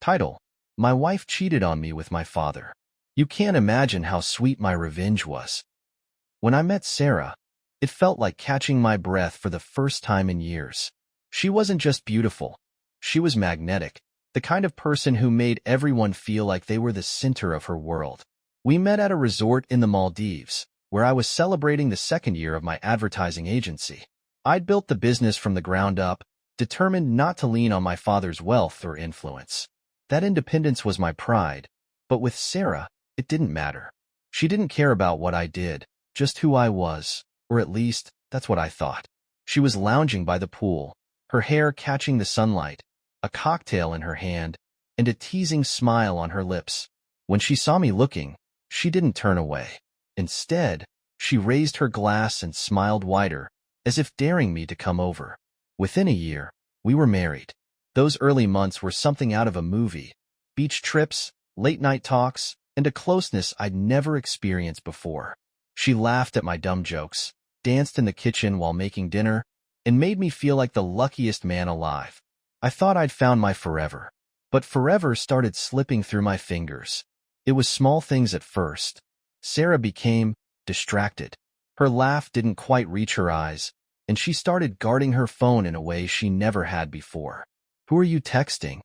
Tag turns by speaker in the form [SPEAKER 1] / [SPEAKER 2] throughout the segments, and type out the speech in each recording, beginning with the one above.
[SPEAKER 1] Title: My wife cheated on me with my father. You can't imagine how sweet my revenge was. When I met Sarah, it felt like catching my breath for the first time in years. She wasn't just beautiful. She was magnetic, the kind of person who made everyone feel like they were the center of her world. We met at a resort in the Maldives, where I was celebrating the second year of my advertising agency. I'd built the business from the ground up, determined not to lean on my father's wealth or influence. That independence was my pride, but with Sarah, it didn't matter. She didn't care about what I did, just who I was, or at least, that's what I thought. She was lounging by the pool, her hair catching the sunlight, a cocktail in her hand, and a teasing smile on her lips. When she saw me looking, she didn't turn away. Instead, she raised her glass and smiled wider, as if daring me to come over. Within a year, we were married. Those early months were something out of a movie. Beach trips, late-night talks, and a closeness I'd never experienced before. She laughed at my dumb jokes, danced in the kitchen while making dinner, and made me feel like the luckiest man alive. I thought I'd found my forever, but forever started slipping through my fingers. It was small things at first. Sarah became distracted. Her laugh didn't quite reach her eyes, and she started guarding her phone in a way she never had before. "Who are you texting?"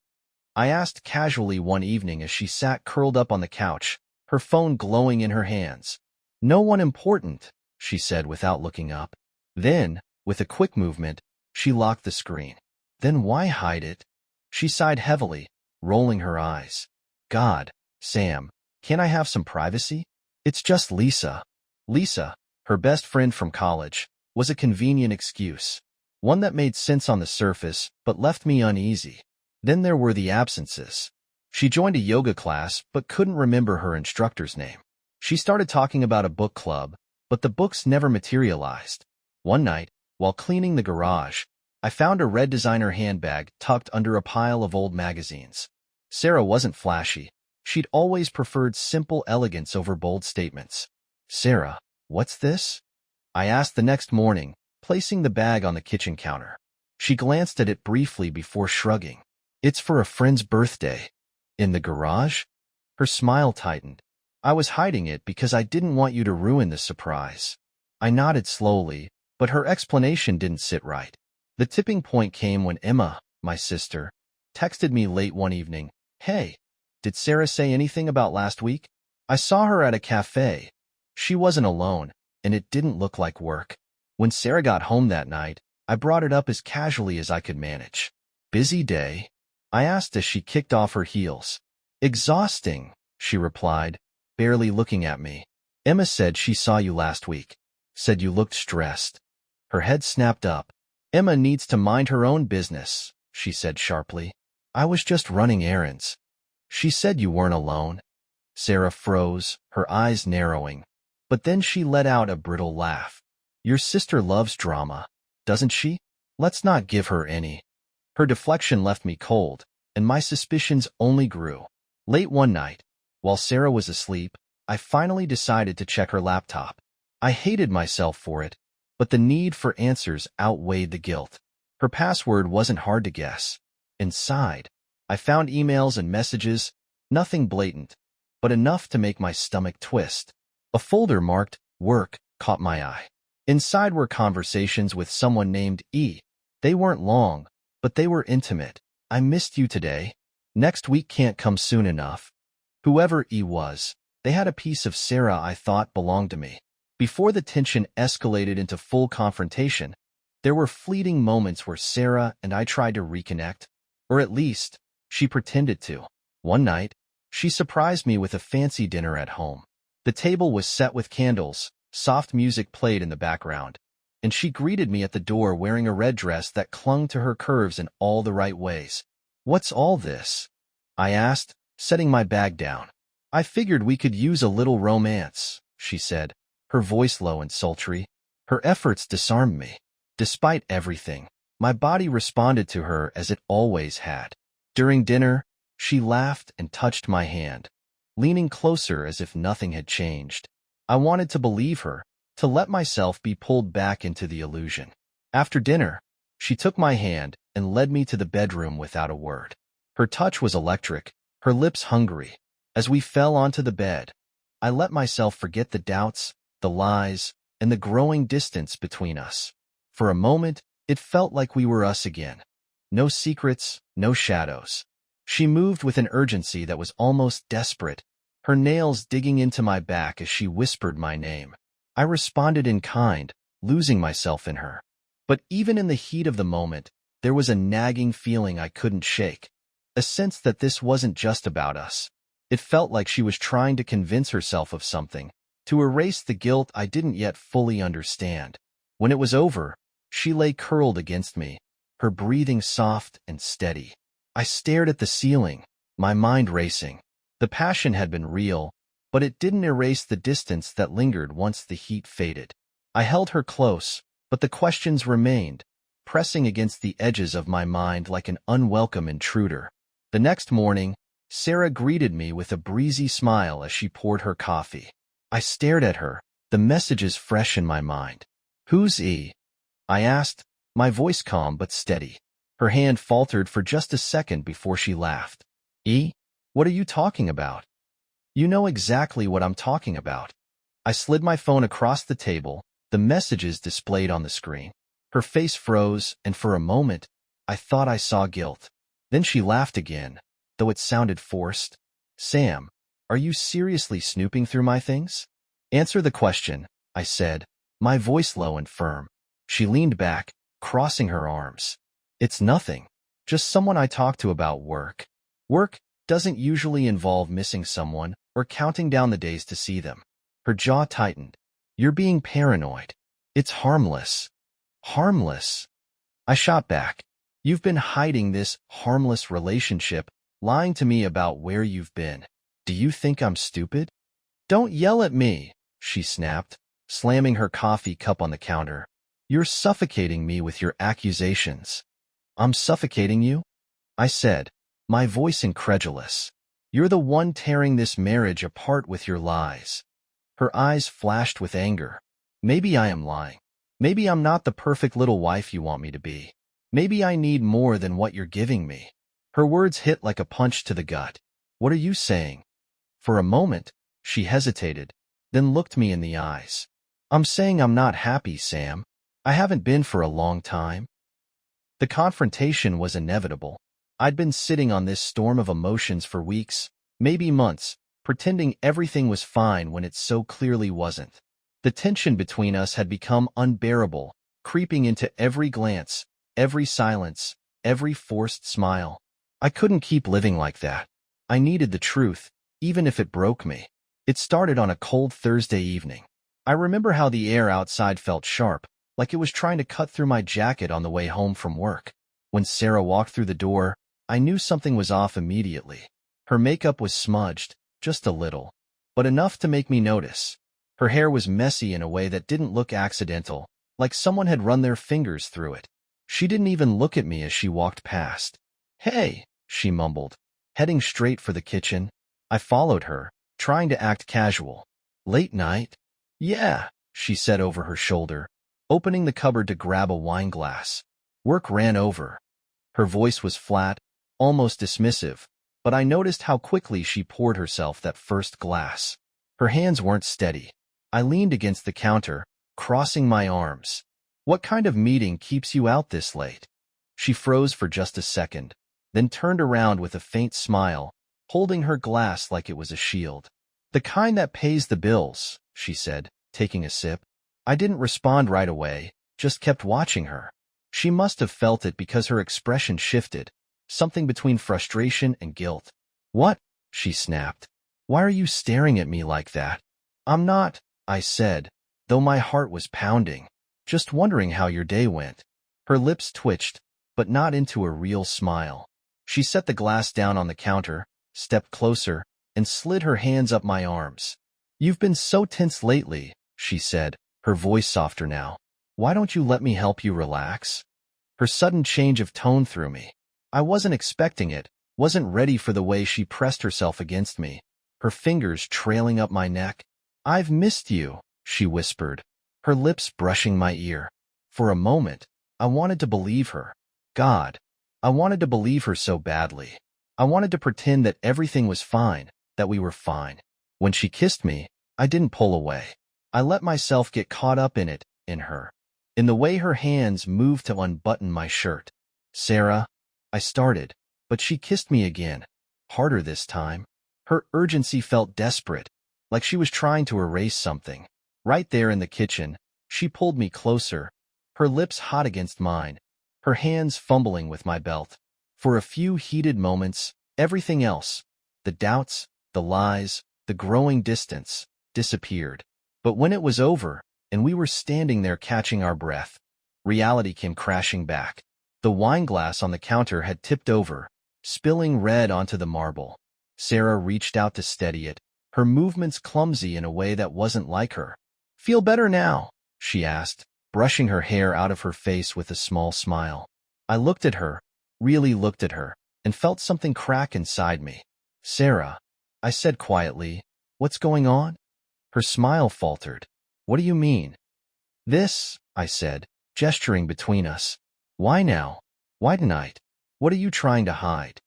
[SPEAKER 1] I asked casually one evening as she sat curled up on the couch, her phone glowing in her hands. "No one important," she said without looking up. Then, with a quick movement, she locked the screen. "Then why hide it?" She sighed heavily, rolling her eyes. "God, Sam, can't I have some privacy? It's just Lisa." Lisa, her best friend from college, was a convenient excuse. One that made sense on the surface, but left me uneasy. Then there were the absences. She joined a yoga class, but couldn't remember her instructor's name. She started talking about a book club, but the books never materialized. One night, while cleaning the garage, I found a red designer handbag tucked under a pile of old magazines. Sarah wasn't flashy. She'd always preferred simple elegance over bold statements. "Sarah, what's this?" I asked the next morning, placing the bag on the kitchen counter. She glanced at it briefly before shrugging. "It's for a friend's birthday." "In the garage?" Her smile tightened. "I was hiding it because I didn't want you to ruin the surprise." I nodded slowly, but her explanation didn't sit right. The tipping point came when Emma, my sister, texted me late one evening. "Hey, did Sarah say anything about last week? I saw her at a cafe." She wasn't alone, and it didn't look like work. When Sarah got home that night, I brought it up as casually as I could manage. "Busy day?" I asked as she kicked off her heels. "Exhausting," she replied, barely looking at me. "Emma said she saw you last week. Said you looked stressed." Her head snapped up. "Emma needs to mind her own business," she said sharply. "I was just running errands." "She said you weren't alone." Sarah froze, her eyes narrowing. But then she let out a brittle laugh. "Your sister loves drama, doesn't she? Let's not give her any." Her deflection left me cold, and my suspicions only grew. Late one night, while Sarah was asleep, I finally decided to check her laptop. I hated myself for it, but the need for answers outweighed the guilt. Her password wasn't hard to guess. Inside, I found emails and messages, nothing blatant, but enough to make my stomach twist. A folder marked "Work" caught my eye. Inside were conversations with someone named E. They weren't long, but they were intimate. "I missed you today. Next week can't come soon enough." Whoever E was, they had a piece of Sarah I thought belonged to me. Before the tension escalated into full confrontation, there were fleeting moments where Sarah and I tried to reconnect, or at least, she pretended to. One night, she surprised me with a fancy dinner at home. The table was set with candles, soft music played in the background, and she greeted me at the door wearing a red dress that clung to her curves in all the right ways. "What's all this?" I asked, setting my bag down. "I figured we could use a little romance," she said, her voice low and sultry. Her efforts disarmed me. Despite everything, my body responded to her as it always had. During dinner, she laughed and touched my hand, leaning closer as if nothing had changed. I wanted to believe her, to let myself be pulled back into the illusion. After dinner, she took my hand and led me to the bedroom without a word. Her touch was electric, her lips hungry. As we fell onto the bed, I let myself forget the doubts, the lies, and the growing distance between us. For a moment, it felt like we were us again. No secrets, no shadows. She moved with an urgency that was almost desperate, her nails digging into my back as she whispered my name. I responded in kind, losing myself in her. But even in the heat of the moment, there was a nagging feeling I couldn't shake, a sense that this wasn't just about us. It felt like she was trying to convince herself of something, to erase the guilt I didn't yet fully understand. When it was over, she lay curled against me, her breathing soft and steady. I stared at the ceiling, my mind racing. The passion had been real, but it didn't erase the distance that lingered once the heat faded. I held her close, but the questions remained, pressing against the edges of my mind like an unwelcome intruder. The next morning, Sarah greeted me with a breezy smile as she poured her coffee. I stared at her, the messages fresh in my mind. "Who's E?" I asked, my voice calm but steady. Her hand faltered for just a second before she laughed. "E? What are you talking about?" "You know exactly what I'm talking about." I slid my phone across the table, the messages displayed on the screen. Her face froze, and for a moment, I thought I saw guilt. Then she laughed again, though it sounded forced. "Sam, are you seriously snooping through my things?" "Answer the question," I said, my voice low and firm. She leaned back, crossing her arms. "It's nothing. Just someone I talk to about work." Work doesn't usually involve missing someone or counting down the days to see them. Her jaw tightened. "You're being paranoid. It's harmless." "Harmless?" I shot back. "You've been hiding this harmless relationship, lying to me about where you've been. Do you think I'm stupid?" "Don't yell at me," she snapped, slamming her coffee cup on the counter. "You're suffocating me with your accusations." "I'm suffocating you?" I said, my voice incredulous. "You're the one tearing this marriage apart with your lies." Her eyes flashed with anger. "Maybe I am lying. Maybe I'm not the perfect little wife you want me to be. Maybe I need more than what you're giving me." Her words hit like a punch to the gut. "What are you saying?" For a moment, she hesitated, then looked me in the eyes. "I'm saying I'm not happy, Sam. I haven't been for a long time." The confrontation was inevitable. I'd been sitting on this storm of emotions for weeks, maybe months, pretending everything was fine when it so clearly wasn't. The tension between us had become unbearable, creeping into every glance, every silence, every forced smile. I couldn't keep living like that. I needed the truth, even if it broke me. It started on a cold Thursday evening. I remember how the air outside felt sharp, like it was trying to cut through my jacket on the way home from work. When Sarah walked through the door, I knew something was off immediately. Her makeup was smudged, just a little, but enough to make me notice. Her hair was messy in a way that didn't look accidental, like someone had run their fingers through it. She didn't even look at me as she walked past. "Hey," she mumbled, heading straight for the kitchen. I followed her, trying to act casual. "Late night?" "Yeah," she said over her shoulder, opening the cupboard to grab a wine glass. "Work ran over." Her voice was flat, almost dismissive, but I noticed how quickly she poured herself that first glass. Her hands weren't steady. I leaned against the counter, crossing my arms. "What kind of meeting keeps you out this late?" She froze for just a second, then turned around with a faint smile, holding her glass like it was a shield. "The kind that pays the bills," she said, taking a sip. I didn't respond right away, just kept watching her. She must have felt it because her expression shifted, something between frustration and guilt. "What?" she snapped. "Why are you staring at me like that?" "I'm not," I said, though my heart was pounding. "Just wondering how your day went." Her lips twitched, but not into a real smile. She set the glass down on the counter, stepped closer, and slid her hands up my arms. "You've been so tense lately," she said, her voice softer now. "Why don't you let me help you relax?" Her sudden change of tone threw me. I wasn't expecting it, wasn't ready for the way she pressed herself against me, her fingers trailing up my neck. "I've missed you," she whispered, her lips brushing my ear. For a moment, I wanted to believe her. God, I wanted to believe her so badly. I wanted to pretend that everything was fine, that we were fine. When she kissed me, I didn't pull away. I let myself get caught up in it, in her. In the way her hands moved to unbutton my shirt. Sarah, I started, but she kissed me again, harder this time. Her urgency felt desperate, like she was trying to erase something. Right there in the kitchen, she pulled me closer, her lips hot against mine, her hands fumbling with my belt. For a few heated moments, everything else, the doubts, the lies, the growing distance, disappeared. But when it was over, and we were standing there catching our breath, reality came crashing back. The wine glass on the counter had tipped over, spilling red onto the marble. Sarah reached out to steady it, her movements clumsy in a way that wasn't like her. "Feel better now?" she asked, brushing her hair out of her face with a small smile. I looked at her, really looked at her, and felt something crack inside me. "Sarah," I said quietly, "what's going on?" Her smile faltered. "What do you mean?" "This," I said, gesturing between us. "Why now? Why tonight? What are you trying to hide?"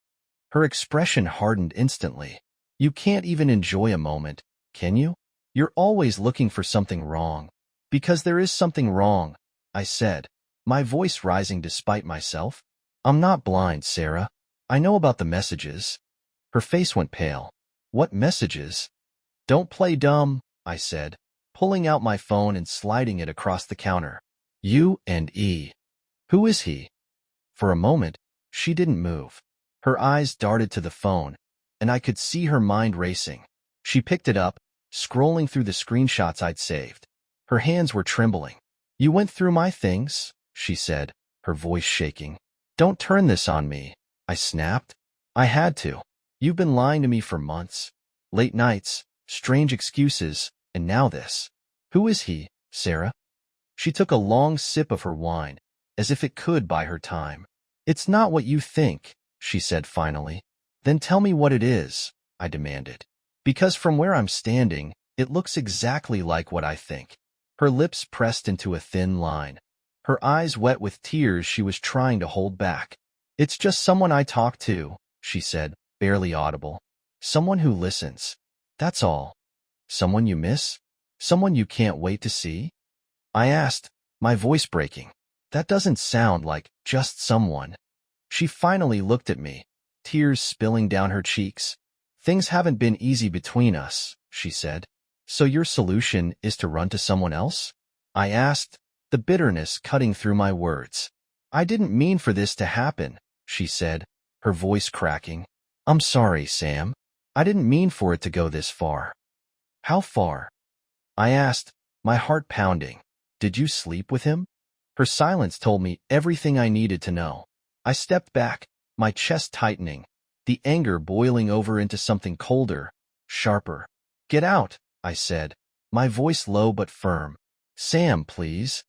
[SPEAKER 1] Her expression hardened instantly. "You can't even enjoy a moment, can you? You're always looking for something wrong." "Because there is something wrong," I said, my voice rising despite myself. "I'm not blind, Sarah. I know about the messages." Her face went pale. "What messages?" "Don't play dumb," I said, pulling out my phone and sliding it across the counter. "U and E. Who is he?" For a moment, she didn't move. Her eyes darted to the phone, and I could see her mind racing. She picked it up, scrolling through the screenshots I'd saved. Her hands were trembling. "You went through my things," she said, her voice shaking. "Don't turn this on me," I snapped. "I had to. You've been lying to me for months. Late nights, strange excuses, and now this." "Who is he, Sarah?" She took a long sip of her wine, as if it could buy her time. "It's not what you think," she said finally. "Then tell me what it is," I demanded. "Because from where I'm standing, it looks exactly like what I think." Her lips pressed into a thin line. Her eyes wet with tears she was trying to hold back. "It's just someone I talk to," she said, barely audible. "Someone who listens. That's all." "Someone you miss? Someone you can't wait to see?" I asked, my voice breaking. "That doesn't sound like just someone." She finally looked at me, tears spilling down her cheeks. "Things haven't been easy between us," she said. "So your solution is to run to someone else?" I asked, the bitterness cutting through my words. "I didn't mean for this to happen," she said, her voice cracking. "I'm sorry, Sam. I didn't mean for it to go this far." "How far?" I asked, my heart pounding. "Did you sleep with him?" Her silence told me everything I needed to know. I stepped back, my chest tightening, the anger boiling over into something colder, sharper. "Get out," I said, my voice low but firm. "Sam, please."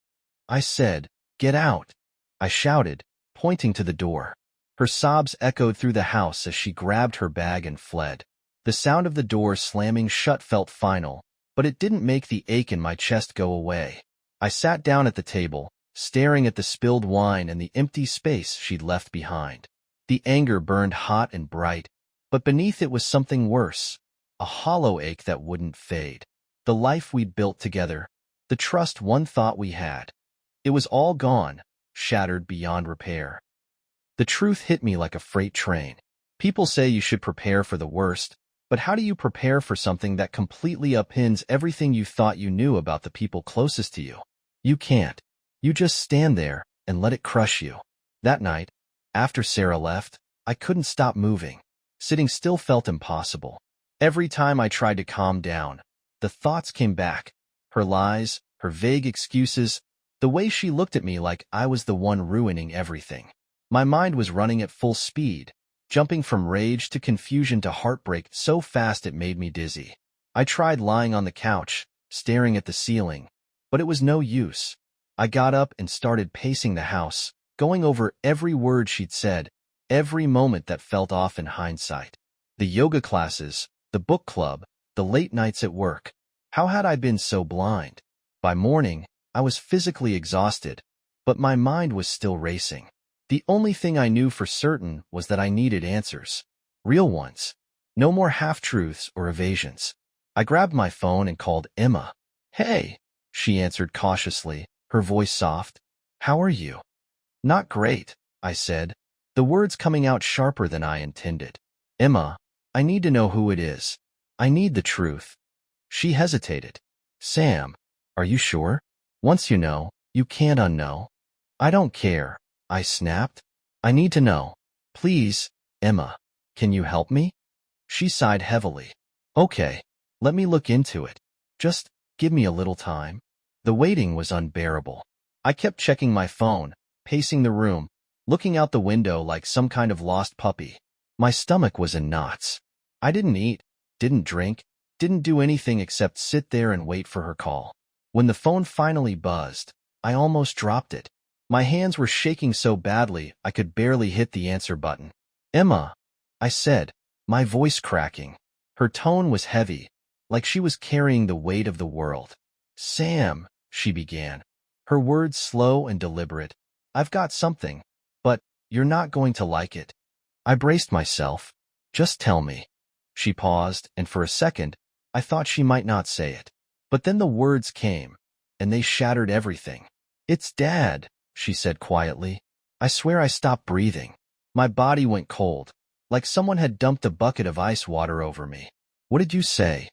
[SPEAKER 1] I said, "Get out." I shouted, pointing to the door. Her sobs echoed through the house as she grabbed her bag and fled. The sound of the door slamming shut felt final, but it didn't make the ache in my chest go away. I sat down at the table, staring at the spilled wine and the empty space she'd left behind. The anger burned hot and bright, but beneath it was something worse, a hollow ache that wouldn't fade. The life we'd built together, the trust one thought we had. It was all gone, shattered beyond repair. The truth hit me like a freight train. People say you should prepare for the worst, but how do you prepare for something that completely upends everything you thought you knew about the people closest to you? You can't. You just stand there and let it crush you. That night, after Sarah left, I couldn't stop moving. Sitting still felt impossible. Every time I tried to calm down, the thoughts came back. Her lies, her vague excuses, the way she looked at me like I was the one ruining everything. My mind was running at full speed, jumping from rage to confusion to heartbreak so fast it made me dizzy. I tried lying on the couch, staring at the ceiling, but it was no use. I got up and started pacing the house, going over every word she'd said, every moment that felt off in hindsight. The yoga classes, the book club, the late nights at work. How had I been so blind? By morning, I was physically exhausted, but my mind was still racing. The only thing I knew for certain was that I needed answers. Real ones. No more half-truths or evasions. I grabbed my phone and called Emma. "Hey," she answered cautiously, her voice soft. "How are you?" "Not great," I said, the words coming out sharper than I intended. "Emma, I need to know who it is. I need the truth." She hesitated. "Sam, are you sure? Once you know, you can't unknow." "I don't care," I snapped. "I need to know. Please, Emma, can you help me?" She sighed heavily. "Okay, let me look into it. Just give me a little time." The waiting was unbearable. I kept checking my phone, pacing the room, looking out the window like some kind of lost puppy. My stomach was in knots. I didn't eat, didn't drink, didn't do anything except sit there and wait for her call. When the phone finally buzzed, I almost dropped it. My hands were shaking so badly I could barely hit the answer button. "Emma," I said, my voice cracking. Her tone was heavy, like she was carrying the weight of the world. "Sam," she began, her words slow and deliberate. "I've got something, but you're not going to like it." I braced myself. "Just tell me." She paused, and for a second, I thought she might not say it. But then the words came, and they shattered everything. "It's Dad," she said quietly. I swear I stopped breathing. My body went cold, like someone had dumped a bucket of ice water over me. "What did you say?"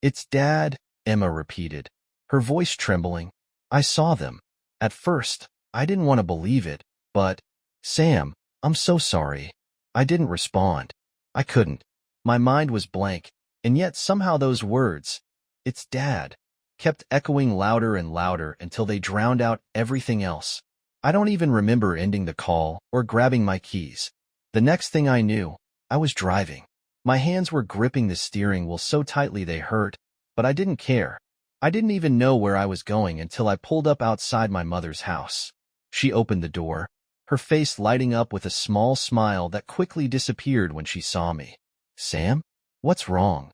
[SPEAKER 1] "It's Dad," Emma repeated, her voice trembling. "I saw them. At first, I didn't want to believe it, but, Sam, I'm so sorry." I didn't respond. I couldn't. My mind was blank, and yet somehow those words, "It's Dad," kept echoing louder and louder until they drowned out everything else. I don't even remember ending the call or grabbing my keys. The next thing I knew, I was driving. My hands were gripping the steering wheel so tightly they hurt, but I didn't care. I didn't even know where I was going until I pulled up outside my mother's house. She opened the door, her face lighting up with a small smile that quickly disappeared when she saw me. "Sam, what's wrong?"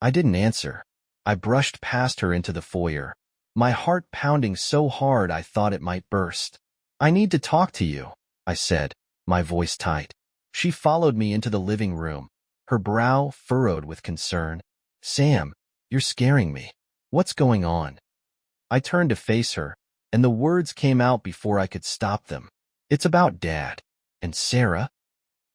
[SPEAKER 1] I didn't answer. I brushed past her into the foyer, my heart pounding so hard I thought it might burst. "I need to talk to you," I said, my voice tight. She followed me into the living room, her brow furrowed with concern. "Sam, you're scaring me. What's going on?" I turned to face her, and the words came out before I could stop them. "It's about Dad. And Sarah."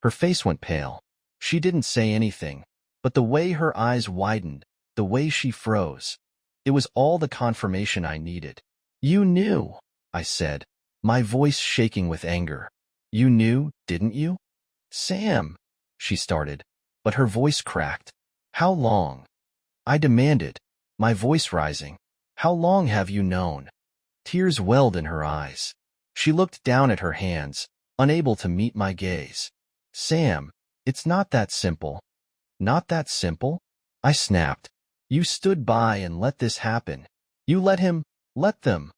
[SPEAKER 1] Her face went pale. She didn't say anything, but the way her eyes widened, the way she froze, it was all the confirmation I needed. "You knew," I said, my voice shaking with anger. "You knew, didn't you?" "Sam," she started, but her voice cracked. "How long?" I demanded, my voice rising. "How long have you known?" Tears welled in her eyes. She looked down at her hands, unable to meet my gaze. "Sam, it's not that simple." "Not that simple?" I snapped. "You stood by and let this happen. You let them."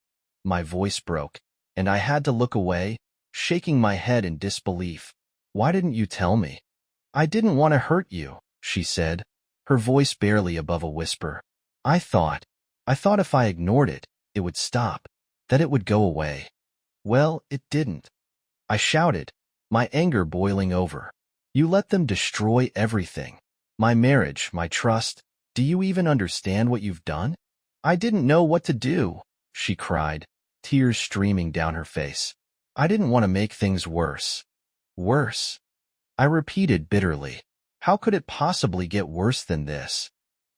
[SPEAKER 1] My voice broke, and I had to look away, shaking my head in disbelief. "Why didn't you tell me?" "I didn't want to hurt you," she said, her voice barely above a whisper. I thought if I ignored it, it would stop, that it would go away." "Well, it didn't." I shouted, my anger boiling over. "You let them destroy everything. My marriage, my trust. Do you even understand what you've done?" "I didn't know what to do," she cried, tears streaming down her face. "I didn't want to make things worse." "Worse?" I repeated bitterly. "How could it possibly get worse than this?"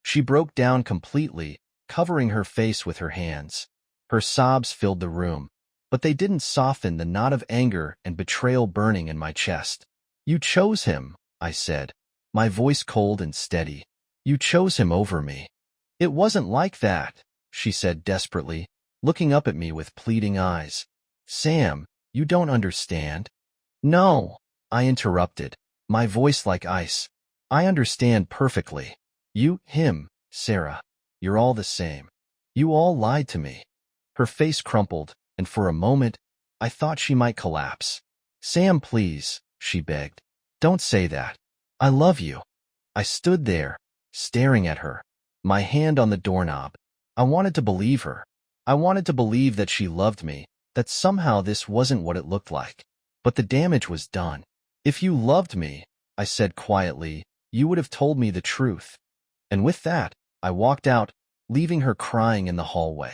[SPEAKER 1] She broke down completely, covering her face with her hands. Her sobs filled the room, but they didn't soften the knot of anger and betrayal burning in my chest. "You chose him," I said, my voice cold and steady. "You chose him over me." "It wasn't like that," she said desperately, looking up at me with pleading eyes. "Sam, you don't understand." "No," I interrupted, my voice like ice. "I understand perfectly. You, him, Sarah, you're all the same. You all lied to me." Her face crumpled, and for a moment, I thought she might collapse. "Sam, please," she begged. "Don't say that. I love you." I stood there, staring at her, my hand on the doorknob. I wanted to believe her. I wanted to believe that she loved me, that somehow this wasn't what it looked like. But the damage was done. "If you loved me," I said quietly. You would have told me the truth. And with that, I walked out, leaving her crying in the hallway.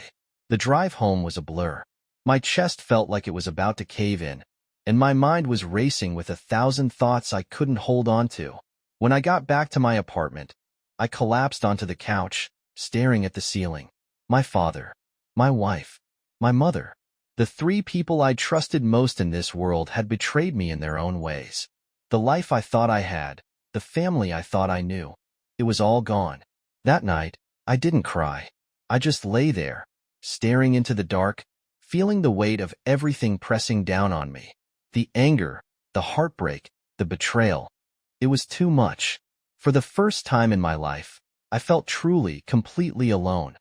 [SPEAKER 1] The drive home was a blur. My chest felt like it was about to cave in, and my mind was racing with 1,000 thoughts I couldn't hold on to. When I got back to my apartment, I collapsed onto the couch, staring at the ceiling. My father, my wife, my mother, the three people I trusted most in this world had betrayed me in their own ways. The life I thought I had, the family I thought I knew, it was all gone. That night, I didn't cry. I just lay there, staring into the dark, feeling the weight of everything pressing down on me. The anger, the heartbreak, the betrayal. It was too much. For the first time in my life, I felt truly, completely alone.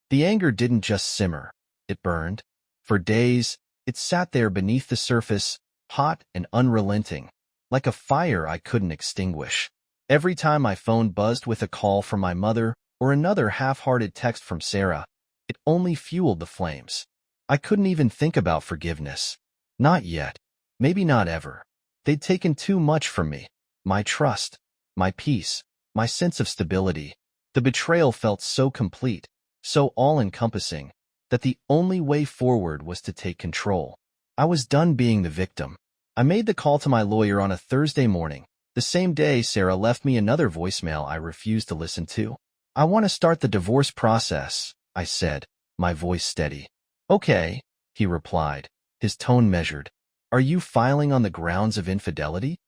[SPEAKER 1] The anger didn't just simmer. It burned. For days, it sat there beneath the surface, hot and unrelenting, like a fire I couldn't extinguish. Every time my phone buzzed with a call from my mother or another half-hearted text from Sarah, it only fueled the flames. I couldn't even think about forgiveness. Not yet. Maybe not ever. They'd taken too much from me. My trust, my peace, my sense of stability. The betrayal felt so complete, so all-encompassing, that the only way forward was to take control. I was done being the victim. I made the call to my lawyer on a Thursday morning. The same day, Sarah left me another voicemail I refused to listen to. I want to start the divorce process, I said, my voice steady. Okay, he replied, his tone measured. Are you filing on the grounds of infidelity?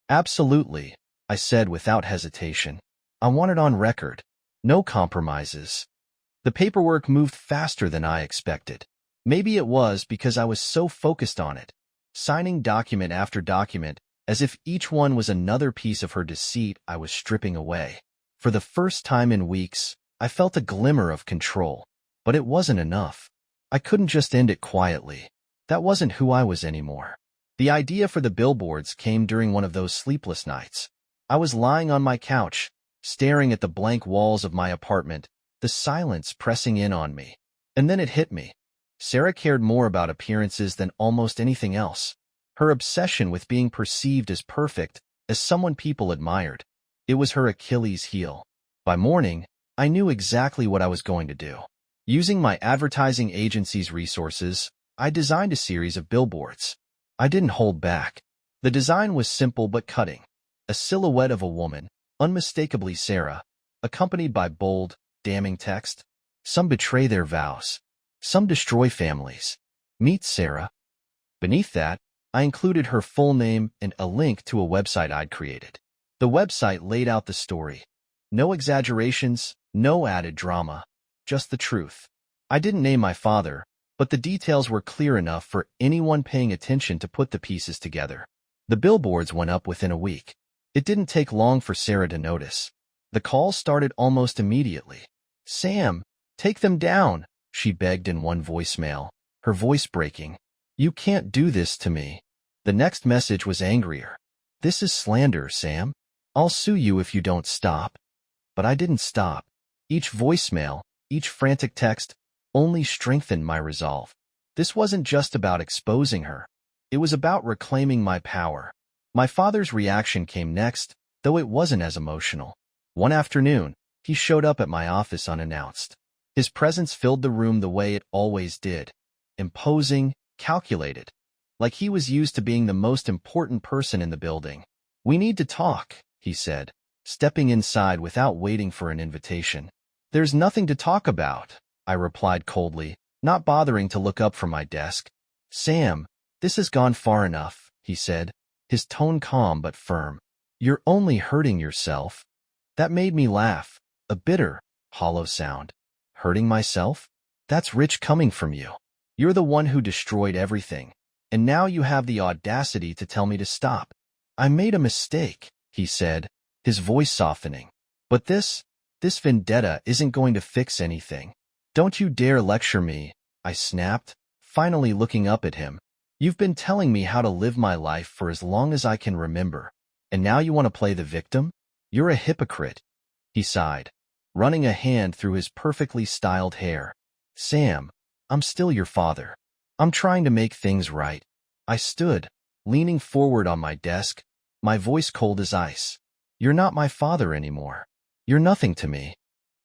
[SPEAKER 1] Absolutely, I said without hesitation. I want it on record. No compromises. The paperwork moved faster than I expected. Maybe it was because I was so focused on it, signing document after document, as if each one was another piece of her deceit I was stripping away. For the first time in weeks, I felt a glimmer of control, but it wasn't enough. I couldn't just end it quietly. That wasn't who I was anymore. The idea for the billboards came during one of those sleepless nights. I was lying on my couch, staring at the blank walls of my apartment, the silence pressing in on me. And then it hit me. Sarah cared more about appearances than almost anything else. Her obsession with being perceived as perfect, as someone people admired. It was her Achilles heel. By morning, I knew exactly what I was going to do. Using my advertising agency's resources, I designed a series of billboards. I didn't hold back. The design was simple but cutting. A silhouette of a woman, unmistakably Sarah, accompanied by bold, damning text. Some betray their vows. Some destroy families. Meet Sarah. Beneath that, I included her full name and a link to a website I'd created. The website laid out the story. No exaggerations, no added drama, just the truth. I didn't name my father, but the details were clear enough for anyone paying attention to put the pieces together. The billboards went up within a week. It didn't take long for Sarah to notice. The calls started almost immediately. Sam, take them down, she begged in one voicemail, her voice breaking. You can't do this to me. The next message was angrier. This is slander, Sam. I'll sue you if you don't stop. But I didn't stop. Each voicemail, each frantic text, only strengthened my resolve. This wasn't just about exposing her. It was about reclaiming my power. My father's reaction came next, though it wasn't as emotional. One afternoon, he showed up at my office unannounced. His presence filled the room the way it always did. Imposing, calculated. Like he was used to being the most important person in the building. We need to talk, he said, stepping inside without waiting for an invitation. There's nothing to talk about, I replied coldly, not bothering to look up from my desk. Sam, this has gone far enough, he said, his tone calm but firm. You're only hurting yourself. That made me laugh, a bitter, hollow sound. Hurting myself? That's rich coming from you. You're the one who destroyed everything, and now you have the audacity to tell me to stop. I made a mistake, he said, his voice softening. But this vendetta isn't going to fix anything. Don't you dare lecture me, I snapped, finally looking up at him. You've been telling me how to live my life for as long as I can remember, and now you want to play the victim? You're a hypocrite, he sighed, running a hand through his perfectly styled hair. Sam, I'm still your father. I'm trying to make things right. I stood, leaning forward on my desk, my voice cold as ice. You're not my father anymore. You're nothing to me.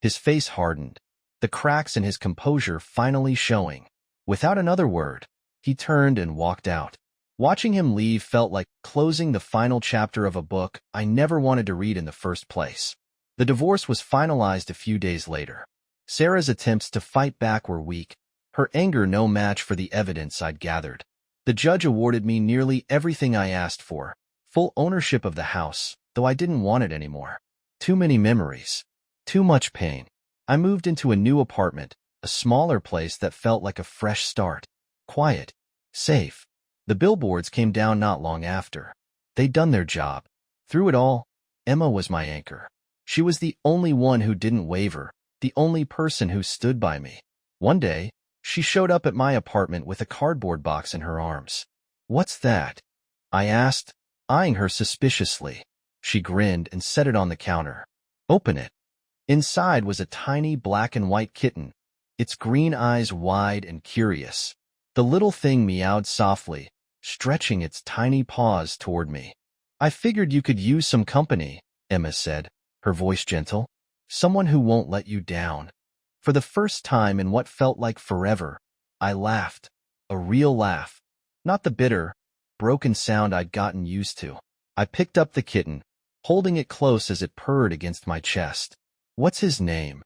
[SPEAKER 1] His face hardened, the cracks in his composure finally showing. Without another word, he turned and walked out. Watching him leave felt like closing the final chapter of a book I never wanted to read in the first place. The divorce was finalized a few days later. Sarah's attempts to fight back were weak, her anger no match for the evidence I'd gathered. The judge awarded me nearly everything I asked for, full ownership of the house, though I didn't want it anymore. Too many memories. Too much pain. I moved into a new apartment, a smaller place that felt like a fresh start. Quiet. Safe. The billboards came down not long after. They'd done their job. Through it all, Emma was my anchor. She was the only one who didn't waver, the only person who stood by me. One day, she showed up at my apartment with a cardboard box in her arms. "What's that?" I asked, eyeing her suspiciously. She grinned and set it on the counter. "Open it." Inside was a tiny black and white kitten, its green eyes wide and curious. The little thing meowed softly, stretching its tiny paws toward me. "I figured you could use some company," Emma said, her voice gentle. "Someone who won't let you down." For the first time in what felt like forever, I laughed. A real laugh. Not the bitter, broken sound I'd gotten used to. I picked up the kitten, holding it close as it purred against my chest. "What's his name?"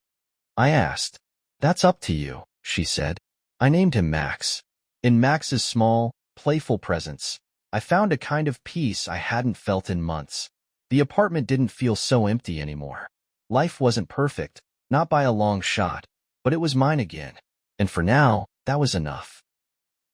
[SPEAKER 1] I asked. "That's up to you," she said. I named him Max. In Max's small, playful presence, I found a kind of peace I hadn't felt in months. The apartment didn't feel so empty anymore. Life wasn't perfect, not by a long shot, but it was mine again. And for now, that was enough.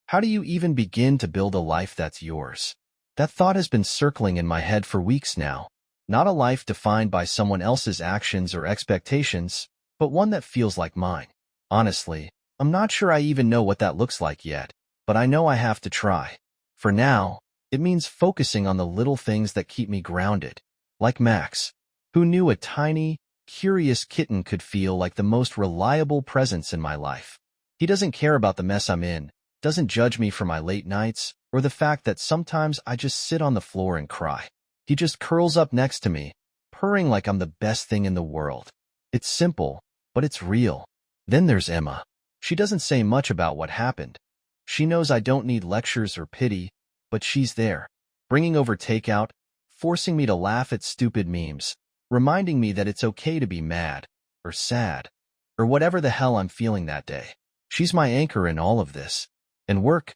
[SPEAKER 1] How do you even begin to build a life that's yours? That thought has been circling in my head for weeks now. Not a life defined by someone else's actions or expectations, but one that feels like mine. Honestly, I'm not sure I even know what that looks like yet, but I know I have to try. For now, it means focusing on the little things that keep me grounded. Like Max, who knew a tiny, curious kitten could feel like the most reliable presence in my life. He doesn't care about the mess I'm in, doesn't judge me for my late nights, or the fact that sometimes I just sit on the floor and cry. He just curls up next to me, purring like I'm the best thing in the world. It's simple, but it's real. Then there's Emma. She doesn't say much about what happened. She knows I don't need lectures or pity, but she's there, bringing over takeout, forcing me to laugh at stupid memes, reminding me that it's okay to be mad, or sad, or whatever the hell I'm feeling that day. She's my anchor in all of this. And work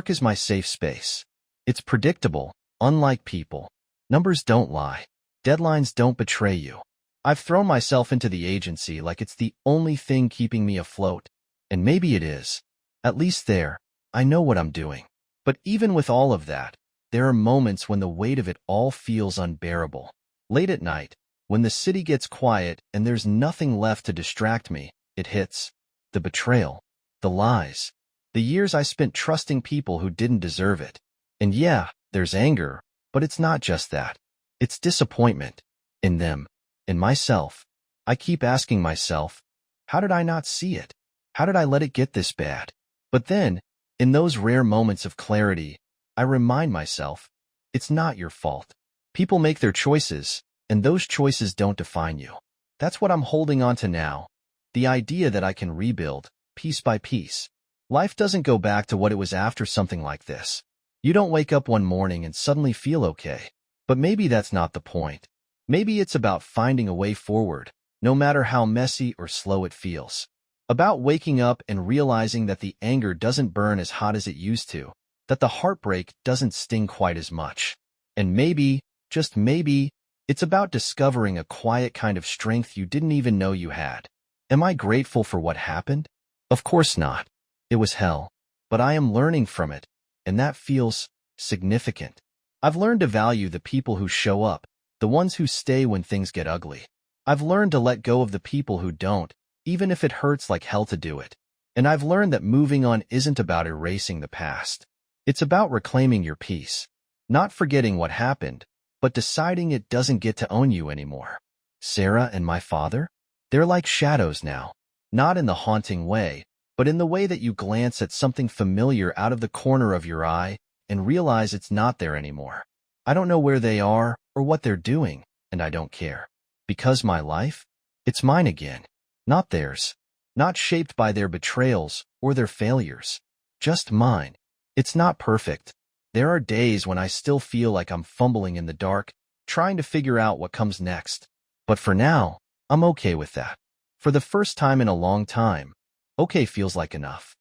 [SPEAKER 1] is my safe space. It's predictable, unlike people. Numbers don't lie. Deadlines don't betray you. I've thrown myself into the agency like it's the only thing keeping me afloat. And maybe it is. At least there, I know what I'm doing. But even with all of that, there are moments when the weight of it all feels unbearable. Late at night, when the city gets quiet and there's nothing left to distract me, it hits. The betrayal. The lies. The years I spent trusting people who didn't deserve it. And yeah, there's anger, but it's not just that. It's disappointment. In them. In myself. I keep asking myself, how did I not see it? How did I let it get this bad? But then, in those rare moments of clarity, I remind myself, it's not your fault. People make their choices, and those choices don't define you. That's what I'm holding on to now. The idea that I can rebuild, piece by piece. Life doesn't go back to what it was after something like this. You don't wake up one morning and suddenly feel okay. But maybe that's not the point. Maybe it's about finding a way forward, no matter how messy or slow it feels. About waking up and realizing that the anger doesn't burn as hot as it used to, that the heartbreak doesn't sting quite as much. And maybe, just maybe, it's about discovering a quiet kind of strength you didn't even know you had. Am I grateful for what happened? Of course not. It was hell. But I am learning from it, and that feels significant. I've learned to value the people who show up, the ones who stay when things get ugly. I've learned to let go of the people who don't, even if it hurts like hell to do it. And I've learned that moving on isn't about erasing the past. It's about reclaiming your peace. Not forgetting what happened, but deciding it doesn't get to own you anymore. Sarah and my father? They're like shadows now. Not in the haunting way, but in the way that you glance at something familiar out of the corner of your eye and realize it's not there anymore. I don't know where they are or what they're doing, and I don't care. Because my life? It's mine again, not theirs. Not shaped by their betrayals or their failures. Just mine. It's not perfect. There are days when I still feel like I'm fumbling in the dark, trying to figure out what comes next. But for now, I'm okay with that. For the first time in a long time, okay feels like enough.